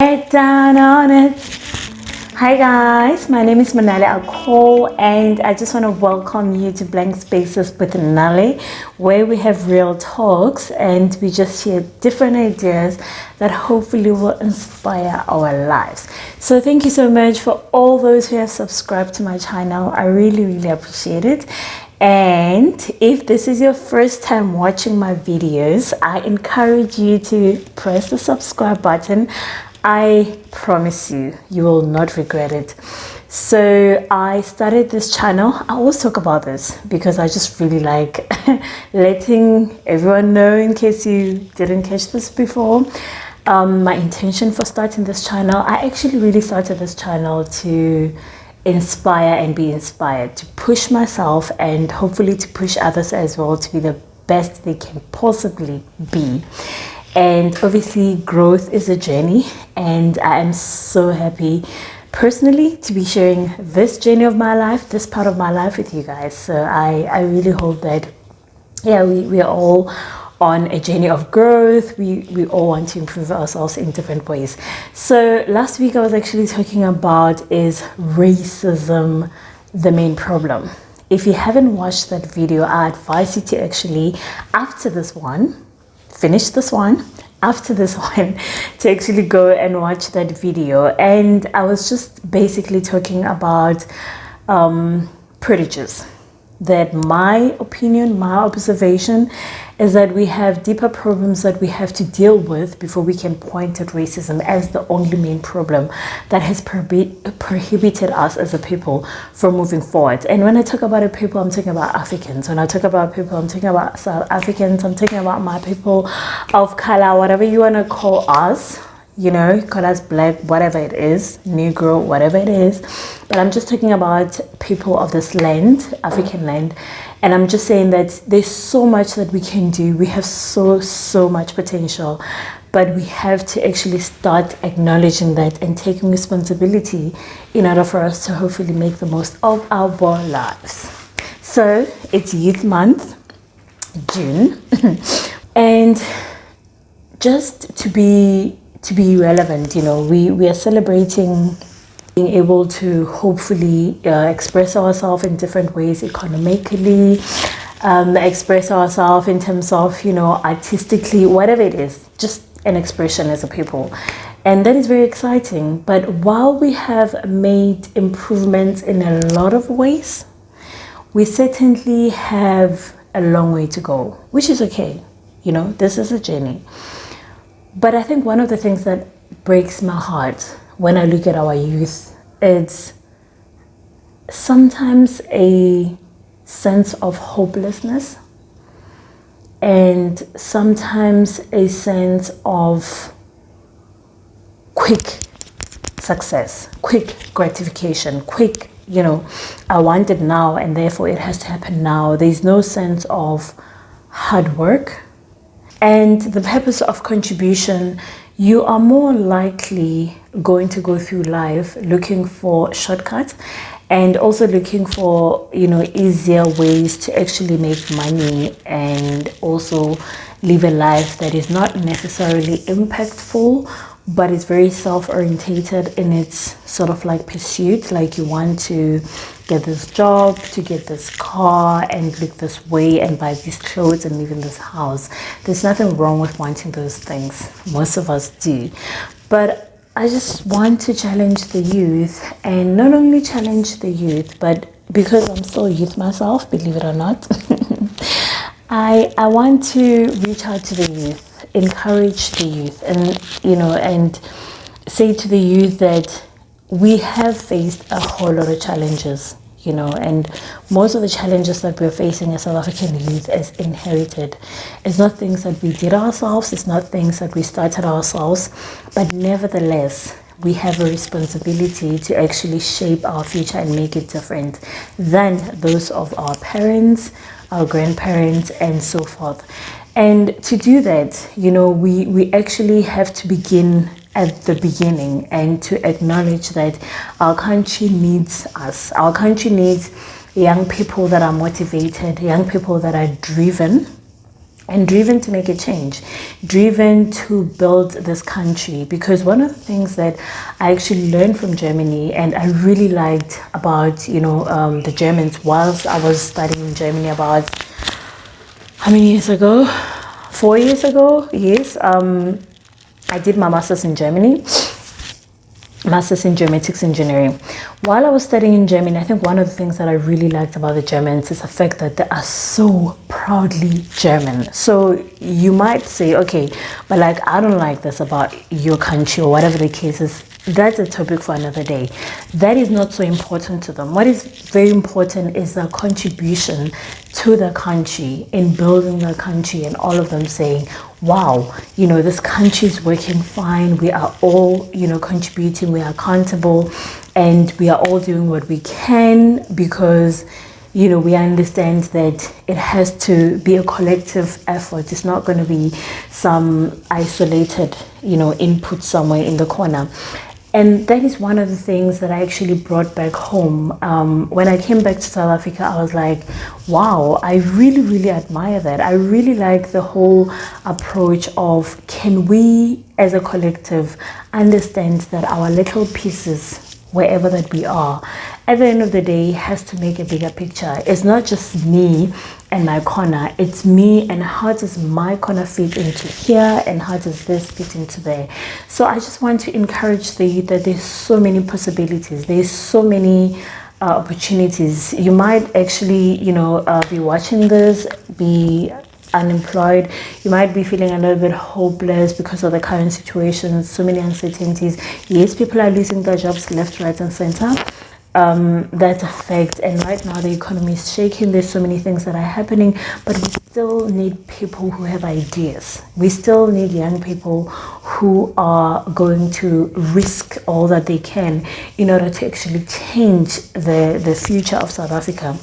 Get down on it. Hi guys, my name is Manale Akol and I just want to welcome you to Blank Spaces with Nale, where we have real talks and we just share different ideas that hopefully will inspire our lives. So thank you so much for all those who have subscribed to my channel. I really appreciate it. And if this is your first time watching my videos, I encourage you to press the subscribe button. I promise you, you will not regret it. So I started this channel. I always talk about this because I just really like letting everyone know, in case you didn't catch this before, my intention for starting this channel. I actually really started this channel to inspire and be inspired, to push myself and hopefully to push others as well to be the best they can possibly be. And obviously growth is a journey, and I am so happy personally to be sharing this journey of my life, this part of my life with you guys. So I really hope that we are all on a journey of growth. We all want to improve ourselves in different ways. So last week I was actually talking about, is racism the main problem? If you haven't watched that video, I advise you to actually, after this one, finish this one, after this one, to actually go and watch that video. And I was just basically talking about prejudice. That my opinion, my observation is that we have deeper problems that we have to deal with before we can point at racism as the only main problem that has prohibited us as a people from moving forward. And when I talk about a people, I'm talking about Africans. When I talk about people, I'm talking about South Africans. I'm talking about my people of color, whatever you want to call us. You know, call us black, whatever it is, Negro, whatever it is. But I'm just talking about people of this land, African land. And I'm just saying that there's so much that we can do. We have so much potential. But we have to actually start acknowledging that and taking responsibility in order for us to hopefully make the most of our lives. So it's Youth Month, June. And just to be relevant, you know, we are celebrating being able to hopefully express ourselves in different ways economically, express ourselves in terms of, you know, artistically, whatever it is, just an expression as a people. And that is very exciting. But while we have made improvements in a lot of ways, we certainly have a long way to go, which is okay. You know, this is a journey. But I think one of the things that breaks my heart when I look at our youth is sometimes a sense of hopelessness and sometimes a sense of quick success, quick gratification, quick, you know, I want it now and therefore it has to happen now. There's no sense of hard work. And the purpose of contribution, you are more likely going to go through life looking for shortcuts and also looking for, you know, easier ways to actually make money and also live a life that is not necessarily impactful, but it's very self-orientated in its sort of like pursuit. Like you want to get this job, to get this car and look this way and buy these clothes and live in this house. There's nothing wrong with wanting those things. Most of us do. But I just want to challenge the youth, and not only challenge the youth, but because I'm still youth myself, believe it or not, I want to reach out to the youth, encourage the youth, and, you know, and say to the youth that we have faced a whole lot of challenges, you know, and most of the challenges that we're facing as South African youth is inherited. It's not things that we did ourselves, it's not things that we started ourselves, but nevertheless, we have a responsibility to actually shape our future and make it different than those of our parents, our grandparents, and so forth. And to do that, you know, we actually have to begin at the beginning and to acknowledge that our country needs us. Our country needs young people that are motivated, young people that are driven, and driven to make a change, driven to build this country. Because one of the things that I actually learned from Germany and I really liked about, the Germans whilst I was studying in Germany about, how many years ago? 4 years ago, yes. I did my master's in Germany. Master's in Geomatics Engineering. While I was studying in Germany, I think one of the things that I really liked about the Germans is the fact that they are so proudly German. So you might say, okay, but like, I don't like this about your country or whatever the case is. That's a topic for another day. That is not so important to them. What is very important is the contribution to the country in building the country, and all of them saying, wow, this country is working fine. We are all, contributing. We are accountable, and we are all doing what we can because, we understand that it has to be a collective effort. It's not going to be some isolated, input somewhere in the corner. And that is one of the things that I actually brought back home. When I came back to South Africa, I was like, wow, I really, really admire that. I really like the whole approach of, can we as a collective understand that our little pieces, wherever that we are, at the end of the day, has to make a bigger picture. It's not just me and my corner, it's me and how does my corner fit into here and how does this fit into there. So I just want to encourage the youth that there's so many possibilities, there's so many opportunities. You might actually, be watching this, be unemployed, you might be feeling a little bit hopeless because of the current situation, so many uncertainties. Yes, people are losing their jobs left, right and center. That's a fact, and right now the economy is shaking. There's so many things that are happening, but we still need people who have ideas. We still need young people who are going to risk all that they can in order to actually change the future of South Africa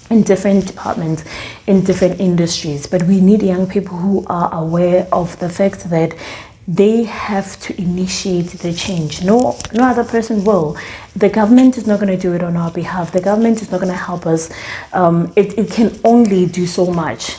in different departments, in different industries. But we need young people who are aware of the fact that they have to initiate the change. No other person will. The government is not going to do it on our behalf. The government is not going to help us. It can only do so much.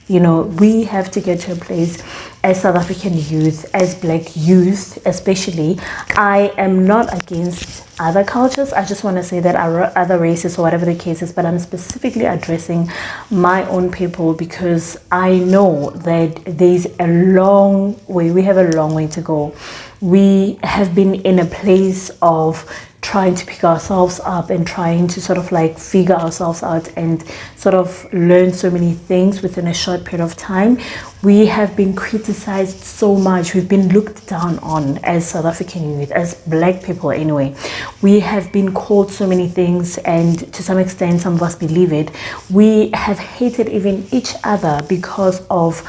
We have to get to a place as South African youth, as Black youth especially. I am not against other cultures. I just want to say that other races or whatever the case is, but I'm specifically addressing my own people because I know that there's a long way. We have a long way to go. We have been in a place of trying to pick ourselves up and trying to sort of like figure ourselves out and sort of learn so many things within a short period of time. We have been criticized so much. We've been looked down on as South African youth, as Black people anyway. We have been called so many things, and to some extent some of us believe it. We have hated even each other because of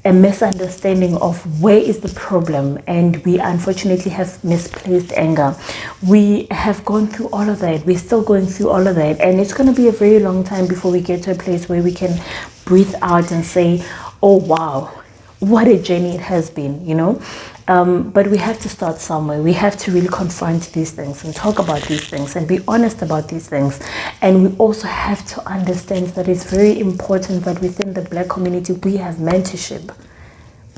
a misunderstanding of where is the problem, and we unfortunately have misplaced anger. We have gone through all of that. We're still going through all of that, and it's going to be a very long time before we get to a place where we can breathe out and say, oh wow, what a journey it has been, but we have to start somewhere. We have to really confront these things and talk about these things and be honest about these things. And we also have to understand that it's very important that within the Black community we have mentorship.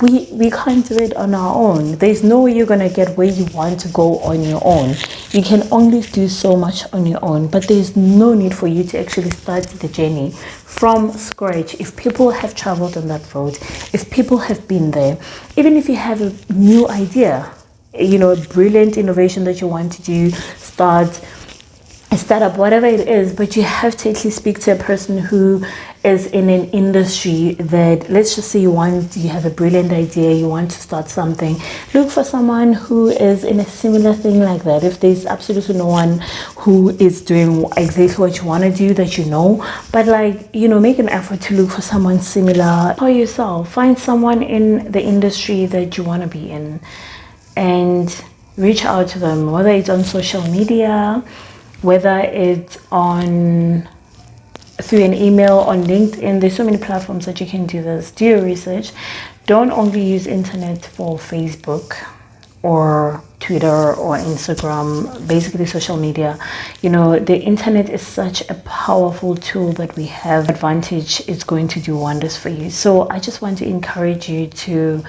We can't do it on our own. There's no way you're going to get where you want to go on your own. You can only do so much on your own, but there's no need for you to actually start the journey from scratch. If people have traveled on that road, if people have been there, even if you have a new idea, a brilliant innovation that you want to do, start a startup, whatever it is, but you have to at least speak to a person who is in an industry that, let's just say you have a brilliant idea, you want to start something. Look for someone who is in a similar thing like that. If there's absolutely no one who is doing exactly what you want to do that but make an effort to look for someone similar. For yourself, find someone in the industry that you want to be in and reach out to them, whether it's on social media, whether it's through an email, on LinkedIn. There's so many platforms that you can do this. Do your research. Don't only use internet for Facebook or Twitter or Instagram, basically social media. You know, the internet is such a powerful tool that we have. Advantage is going to do wonders for you. So I just want to encourage you to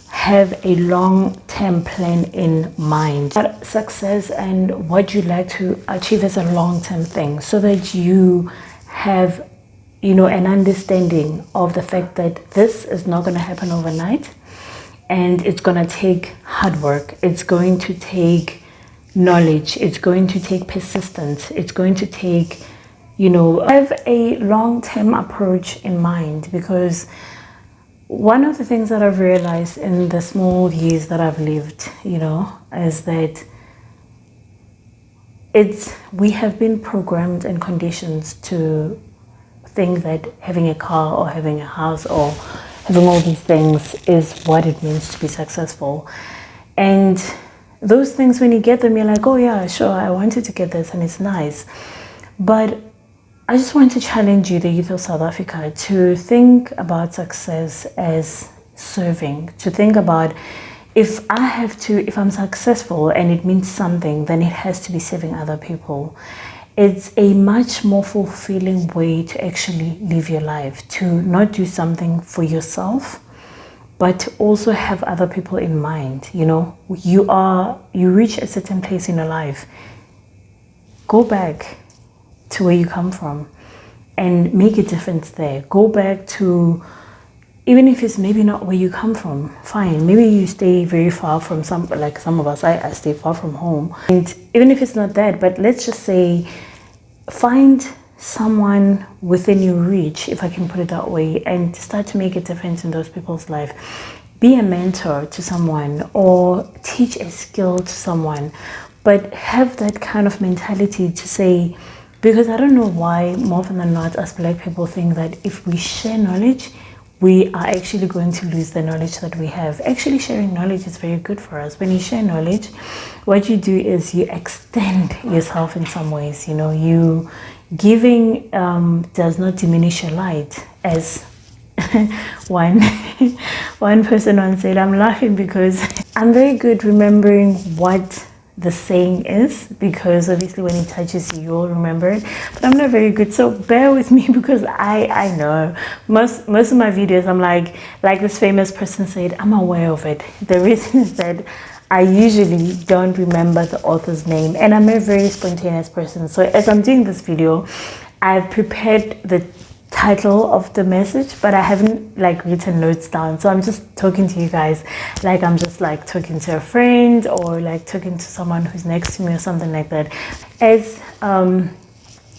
have a long-term plan in mind. Success and what you'd like to achieve as a long-term thing, so that you have, you know, an understanding of the fact that this is not going to happen overnight, and it's going to take hard work. It's going to take knowledge. It's going to take persistence. It's going to take, you know, have a long-term approach in mind. Because one of the things that I've realized in the small years that I've lived, you know, is that we have been programmed and conditioned to think that having a car or having a house or having all these things is what it means to be successful. And those things, when you get them, you're like, oh yeah, sure, I wanted to get this and it's nice. But I just want to challenge you, the youth of South Africa, to think about success as serving, to think about, if I'm successful and it means something, then it has to be serving other people. It's a much more fulfilling way to actually live your life, to not do something for yourself, but to also have other people in mind. You know, you reach a certain place in your life, go back to where you come from and make a difference there. Go back to, even if it's maybe not where you come from, fine. Maybe you stay very far from some of us, I stay far from home. And even if it's not that, but let's just say, find someone within your reach, if I can put it that way, and start to make a difference in those people's life. Be a mentor to someone or teach a skill to someone, but have that kind of mentality to say, because I don't know why more often than not us Black people think that if we share knowledge, we are actually going to lose the knowledge that we have. Actually, sharing knowledge is very good for us. When you share knowledge, what you do is you extend yourself in some ways. You know, you giving does not diminish your light, as one person once said. I'm laughing because I'm very good remembering what the saying is, because obviously when it touches you, you'll remember it, but I'm not very good, so bear with me, because I know most of my videos I'm like this famous person said, I'm aware of it. The reason is that I usually don't remember the author's name, and I'm a very spontaneous person. So as I'm doing this video, I've prepared the title of the message, but I haven't written notes down, so I'm just talking to you guys like I'm just talking to a friend, or talking to someone who's next to me or something like that. As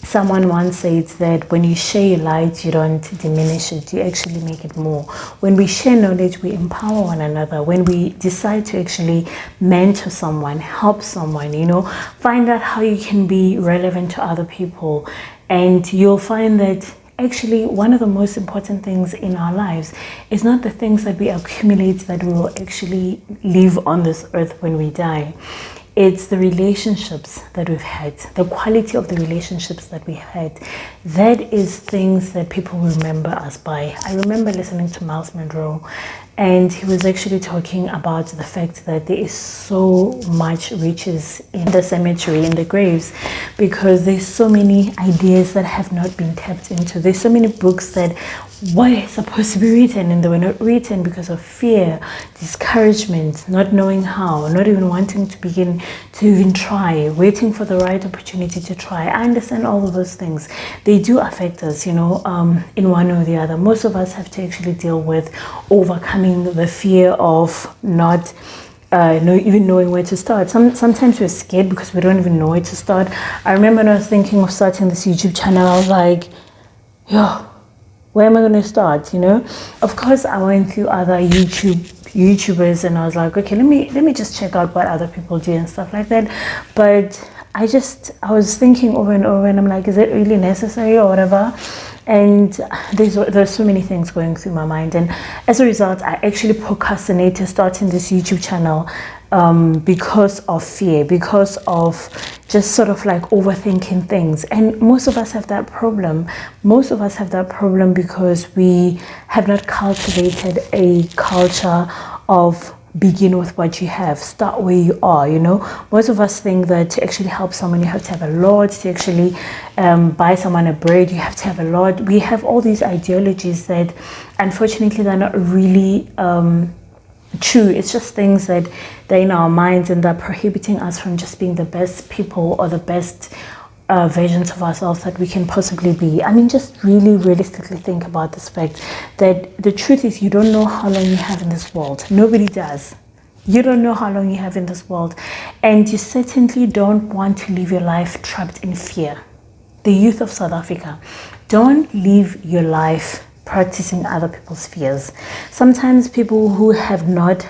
someone once said, that when you share your light, you don't diminish it, you actually make it more. When we share knowledge, we empower one another. When we decide to actually mentor someone, help someone, find out how you can be relevant to other people, and you'll find that actually one of the most important things in our lives is not the things that we accumulate that we will actually live on this earth when we die. It's the relationships that we've had, the quality of the relationships that we had. That is things that people remember us by. I remember listening to Miles Monroe, and he was actually talking about the fact that there is so much riches in the cemetery, in the graves, because there's so many ideas that have not been tapped into. There's so many books that were supposed to be written and they were not written because of fear, discouragement, not knowing how, not even wanting to begin to even try, waiting for the right opportunity to try. I understand all of those things. They do affect us, in one or the other. Most of us have to actually deal with overcoming the fear of not even knowing where to start. Sometimes we're scared because we don't even know where to start. I remember when I was thinking of starting this YouTube channel, I was like, yo, where am I going to start? Of course I went through other YouTubers, and I was like, okay, let me just check out what other people do and stuff like that. But I was thinking over and over, and I'm like, is it really necessary or whatever? And there's so many things going through my mind, and as a result, I actually procrastinated starting this YouTube channel because of fear, because of just sort of overthinking things. And most of us have that problem. Most of us have that problem because we have not cultivated a culture of begin with what you have. Start where you are. Most of us think that to actually help someone, you have to have a lot. To actually buy someone a bread, you have to have a lot. We have all these ideologies that, unfortunately, they're not really true. It's just things that they're in our minds, and they're prohibiting us from just being the best people or the best versions of ourselves that we can possibly be. I mean, just really realistically think about this fact that the truth is, you don't know how long you have in this world. Nobody does. You don't know how long you have in this world, and you certainly don't want to live your life trapped in fear. The youth of South Africa, don't live your life practicing other people's fears. Sometimes people who have not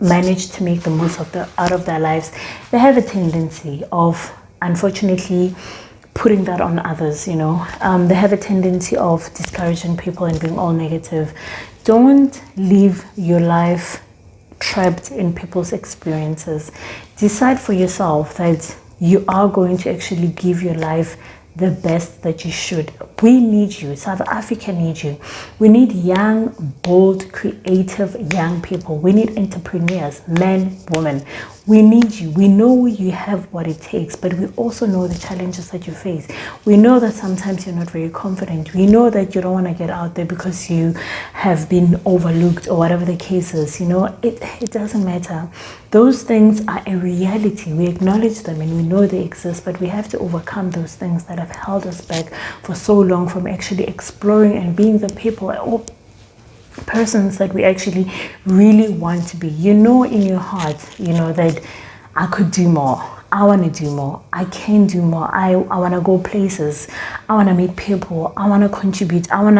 managed to make the most out of their lives, they have a tendency of, unfortunately, putting that on others. They have a tendency of discouraging people and being all negative. Don't live your life trapped in people's experiences. Decide for yourself that you are going to actually give your life the best that you should. We need you. South Africa needs you. We need young, bold, creative young people. We need entrepreneurs, men, women. We need you. We know you have what it takes, but we also know the challenges that you face. We know that sometimes you're not very confident. We know that you don't want to get out there because you have been overlooked or whatever the case is. It doesn't matter. Those things are a reality. We acknowledge them and we know they exist, but we have to overcome those things that have held us back for so long from actually exploring and being the people or persons that we actually really want to be. In your heart, that I could do more. I want to do more. I can do more. I want to go places. I want to meet people. I want to contribute. I want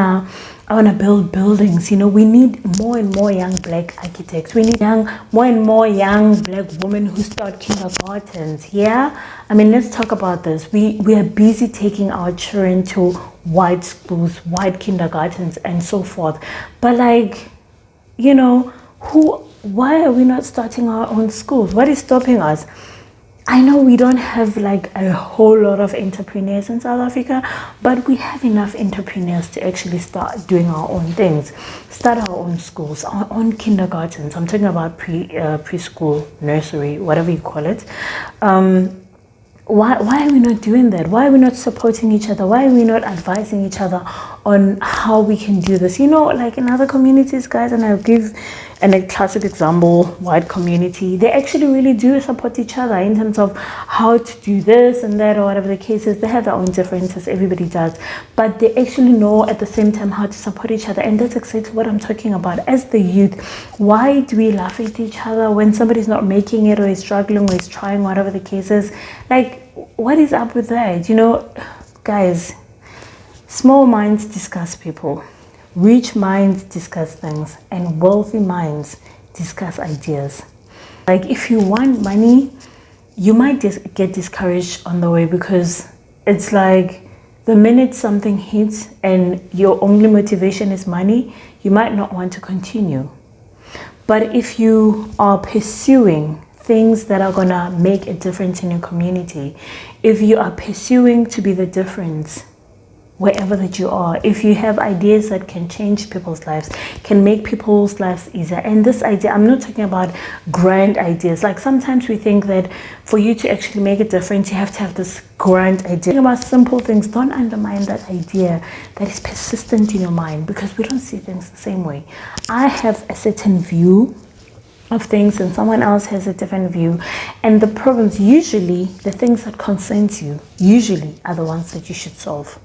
to build buildings. We need more and more young black architects. We need more and more young black women who start kindergartens. Yeah, I mean, let's talk about this. We are busy taking our children to white schools, white kindergartens, and so forth. But why are we not starting our own schools? What is stopping us? I know we don't have a whole lot of entrepreneurs in South Africa, but we have enough entrepreneurs to actually start doing our own things, start our own schools, our own kindergartens. I'm talking about preschool, nursery, whatever you call it. Why are we not doing that? Why are we not supporting each other? Why are we not advising each other on how we can do this? In other communities, guys, and I'll give a classic example, white community, they actually really do support each other in terms of how to do this and that or whatever the case is. They have their own differences, everybody does, but they actually know at the same time how to support each other, and that's exactly what I'm talking about. As the youth, why do we laugh at each other when somebody's not making it or is struggling or is trying, whatever the case is? What is up with that? Guys, small minds discuss people. Rich minds discuss things, and wealthy minds discuss ideas. If you want money, you might get discouraged on the way, because it's the minute something hits and your only motivation is money, you might not want to continue. But if you are pursuing things that are gonna make a difference in your community, if you are pursuing to be the difference wherever that you are, if you have ideas that can change people's lives, can make people's lives easier. And this idea, I'm not talking about grand ideas. Sometimes we think that for you to actually make a difference, you have to have this grand idea. Think about simple things. Don't undermine that idea that is persistent in your mind, because we don't see things the same way. I have a certain view of things and someone else has a different view, and the problems, usually the things that concern you, usually are the ones that you should solve.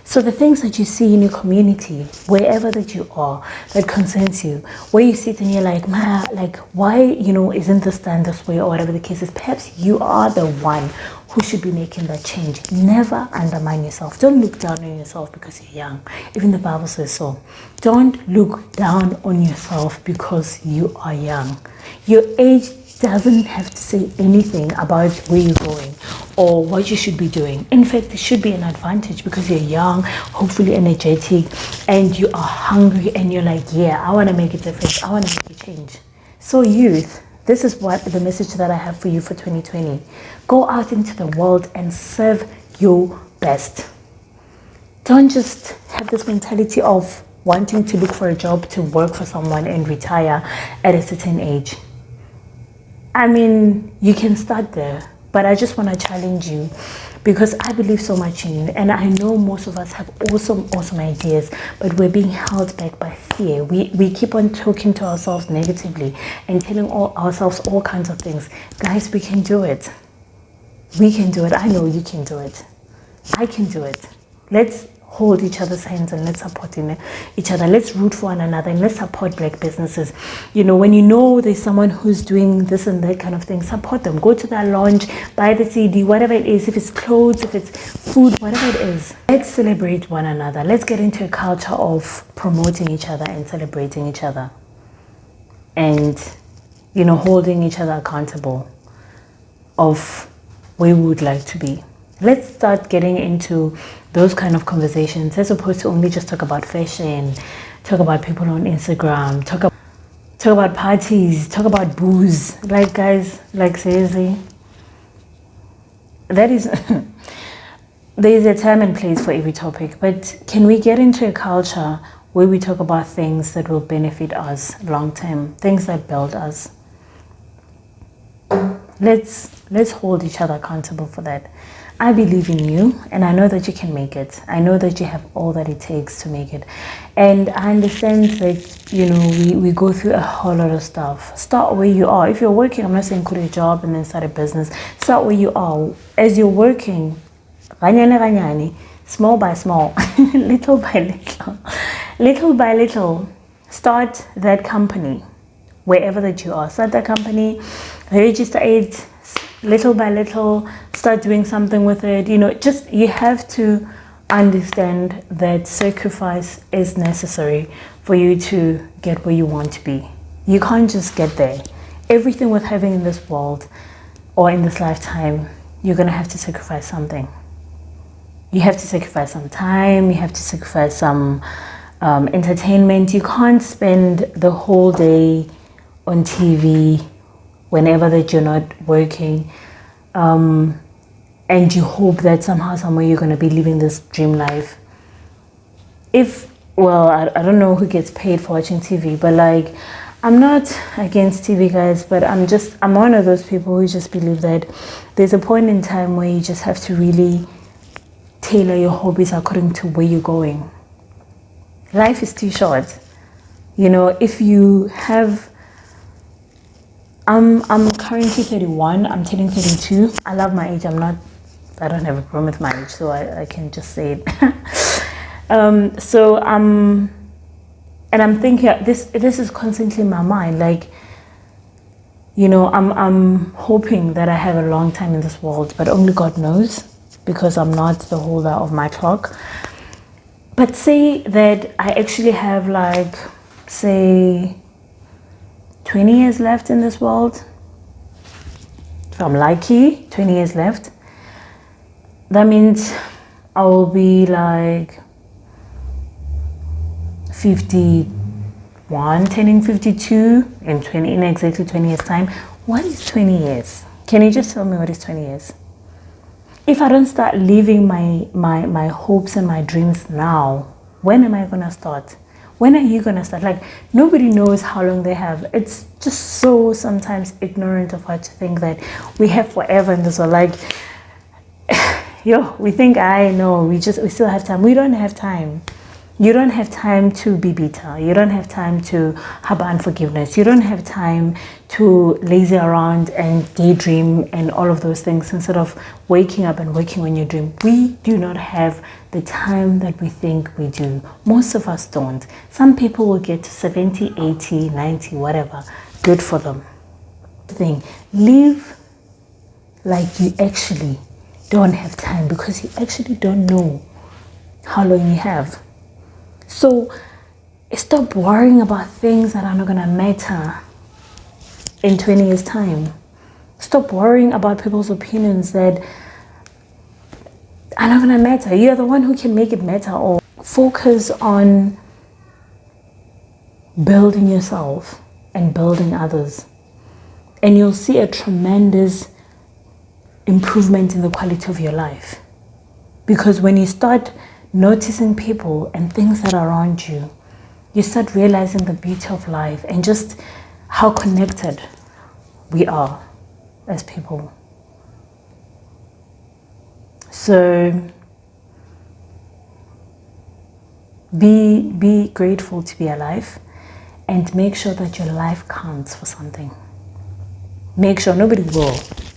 So the things that you see in your community, wherever that you are, that concerns you, where you sit and you're why, isn't this done this way, or whatever the case is, perhaps you are the one who should be making that change. Never undermine yourself. Don't look down on yourself because you're young. Even the Bible says so. Don't look down on yourself because you are young. Your age doesn't have to say anything about where you're going or what you should be doing. In fact, it should be an advantage, because you're young, hopefully energetic, and you are hungry, and you're yeah, I want to make a difference. I want to make a change. So youth, this is what the message that I have for you for 2020. Go out into the world and serve your best. Don't just have this mentality of wanting to look for a job, to work for someone and retire at a certain age. I mean, you can start there, but I just want to challenge you because I believe so much in you, and I know most of us have awesome ideas, but we're being held back by fear. We keep on talking to ourselves negatively and telling ourselves all kinds of things. Guys, we can do it. We can do it. I know you can do it. I can do it. Let's hold each other's hands and let's support each other. Let's root for one another and let's support black businesses. You know, when you know there's someone who's doing this and that kind of thing, support them. Go to their launch, buy the CD, whatever it is, if it's clothes, if it's food, whatever it is. Let's celebrate one another. Let's get into a culture of promoting each other and celebrating each other. And, you know, holding each other accountable of where we would like to be. Let's start getting into those kind of conversations as opposed to only just talk about fashion, talk about people on Instagram, talk about parties, talk about booze. Like, guys, like, seriously, that is there is a time and place for every topic, but can we get into a culture where we talk about things that will benefit us long term, things that build us? Let's hold each other accountable for that. I believe in you, and I know that you can make it. I know that you have all that it takes to make it. And I understand that, you know, we go through a whole lot of stuff. Start where you are. If you're working, I'm not saying quit a job and then start a business. Start where you are. As you're working, small by small, little by little, start that company, wherever that you are. Start that company, register it, little by little, start doing something with it. You know, just, you have to understand that sacrifice is necessary for you to get where you want to be. You can't just get there. Everything worth having in this world or in this lifetime, you're gonna have to sacrifice something. You have to sacrifice some time, you have to sacrifice some entertainment. You can't spend the whole day on TV whenever that you're not working, and you hope that somehow, somewhere you're going to be living this dream life. I don't know who gets paid for watching TV, but like, I'm not against TV, guys, but I'm one of those people who just believe that there's a point in time where you just have to really tailor your hobbies according to where you're going. Life is too short. You know, if you have, I'm currently 31. I'm turning 32. I love my age. I don't have a problem with my age, so I can just say it. And I'm thinking, this is constantly in my mind. Like, you know, I'm hoping that I have a long time in this world, but only God knows, because I'm not the holder of my clock. But say that I actually have, like, say, 20 years left in this world. If I'm lucky, 20 years left. That means I will be like 51, turning 52 in exactly 20 years time. What is 20 years? Can you just tell me what is 20 years? If I don't start living my hopes and my dreams now, when am I gonna start? When are you gonna start? Like, nobody knows how long they have. It's just so sometimes ignorant of us to think that we have forever in this world. Like, we think, I know, we still have time. We don't have time. You don't have time to be bitter. You don't have time to harbor unforgiveness. You don't have time to lazy around and daydream and all of those things instead of waking up and working on your dream. We do not have the time that we think we do. Most of us don't. Some people will get to 70, 80, 90, whatever. Good for them. Live like you actually don't have time, because you actually don't know how long you have. So stop worrying about things that are not gonna matter in 20 years time. Stop worrying about people's opinions that are not gonna matter. You're the one who can make it matter. Or focus on building yourself and building others, and you'll see a tremendous improvement in the quality of your life. Because when you start noticing people and things that are around you, you start realizing the beauty of life and just how connected we are as people. So be grateful to be alive, and make sure that your life counts for something. Make sure, nobody will.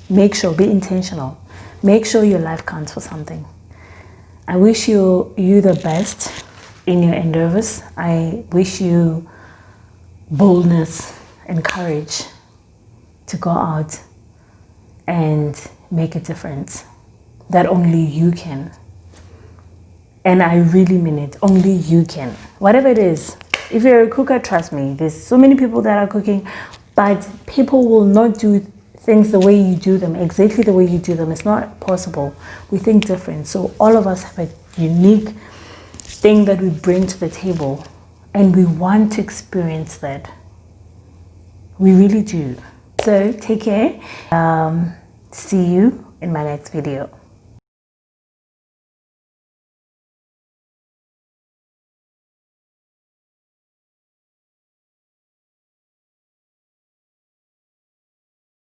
Make sure, be intentional. Make sure your life counts for something. I wish you the best in your endeavors. I wish you boldness and courage to go out and make a difference that only you can. And I really mean it, only you can. Whatever it is, if you're a cooker, trust me, there's so many people that are cooking, but people will not do things the way you do them, exactly the way you do them. It's not possible. We think different. So all of us have a unique thing that we bring to the table, and we want to experience that. We really do. So take care. See you in my next video.